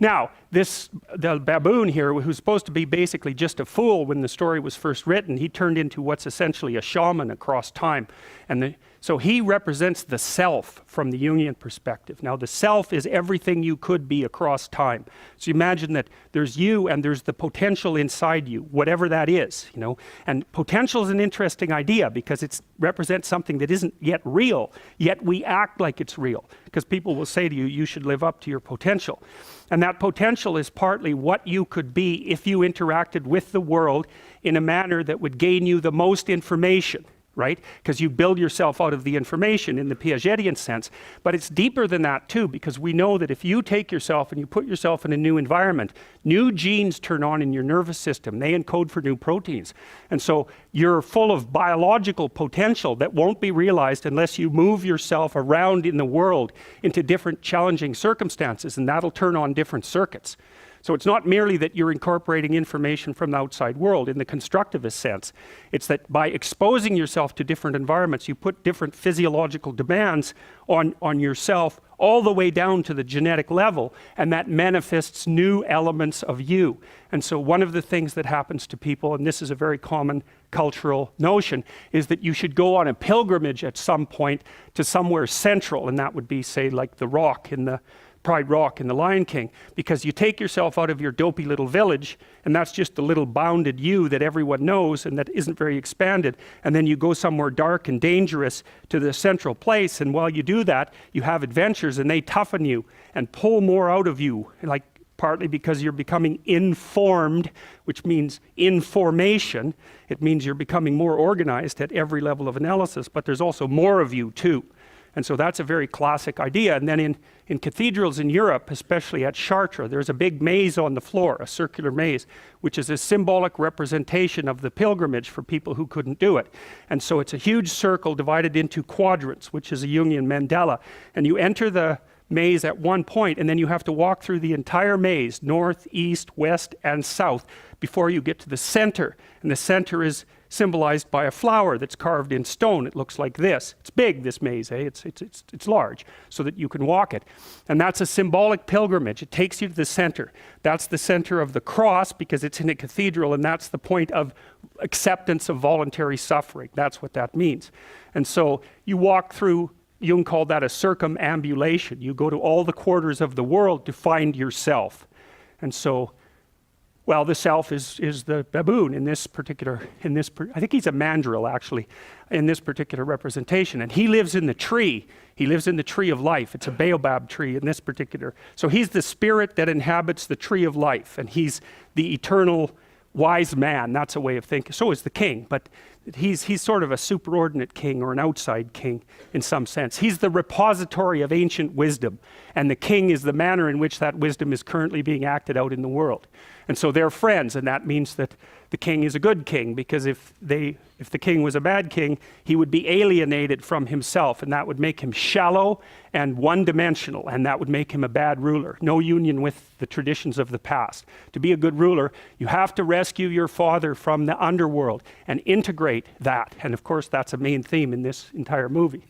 Now, the baboon here, who's supposed to be basically just a fool when the story was first written, he turned into what's essentially a shaman across time. So he represents the self from the Jungian perspective. Now, the self is everything you could be across time. So you imagine that there's you and there's the potential inside you, whatever that is, you know. And potential is an interesting idea because it represents something that isn't yet real, yet we act like it's real. Because people will say to you, you should live up to your potential. And that potential is partly what you could be if you interacted with the world in a manner that would gain you the most information. Right? Because you build yourself out of the information in the Piagetian sense. But it's deeper than that too, because we know that if you take yourself and you put yourself in a new environment, new genes turn on in your nervous system. They encode for new proteins. And so you're full of biological potential that won't be realized unless you move yourself around in the world into different challenging circumstances, and that'll turn on different circuits. So it's not merely that you're incorporating information from the outside world in the constructivist sense. It's that by exposing yourself to different environments, you put different physiological demands on yourself all the way down to the genetic level, and that manifests new elements of you. And so one of the things that happens to people, and this is a very common cultural notion, is that you should go on a pilgrimage at some point to somewhere central, and that would be, say, like the Rock in the Pride Rock in The Lion King, because you take yourself out of your dopey little village, and that's just the little bounded you that everyone knows and that isn't very expanded, and then you go somewhere dark and dangerous to the central place, and while you do that, you have adventures and they toughen you and pull more out of you, like partly because you're becoming informed, which means information. It means you're becoming more organized at every level of analysis, but there's also more of you too. And so that's a very classic idea. And then in cathedrals in Europe, especially at Chartres, there's a big maze on the floor, a circular maze, which is a symbolic representation of the pilgrimage for people who couldn't do it. And so it's a huge circle divided into quadrants, which is a Jungian mandala. And you enter the maze at one point, and then you have to walk through the entire maze, north, east, west, and south, before you get to the center. And the center is symbolized by a flower that's carved in stone. It looks like this. It's big, this maze, eh? It's large, so that you can walk it. And that's a symbolic pilgrimage. It takes you to the center. That's the center of the cross, because it's in a cathedral, and that's the point of acceptance of voluntary suffering. That's what that means. And so you walk through, Jung called that a circumambulation. You go to all the quarters of the world to find yourself. And so, well, the self is the baboon in this particular, I think he's a mandrill actually, in this particular representation. And he lives in the tree. He lives in the tree of life. It's a baobab tree in this particular. So he's the spirit that inhabits the tree of life. And he's the eternal wise man. That's a way of thinking. So is the king, but he's sort of a superordinate king or an outside king in some sense. He's the repository of ancient wisdom, and the king is the manner in which that wisdom is currently being acted out in the world. And so they're friends, and that means that the king is a good king, because if the king was a bad king, he would be alienated from himself, and that would make him shallow and one-dimensional, and that would make him a bad ruler. No union with the traditions of the past. To be a good ruler, you have to rescue your father from the underworld and integrate that. And of course, that's a main theme in this entire movie.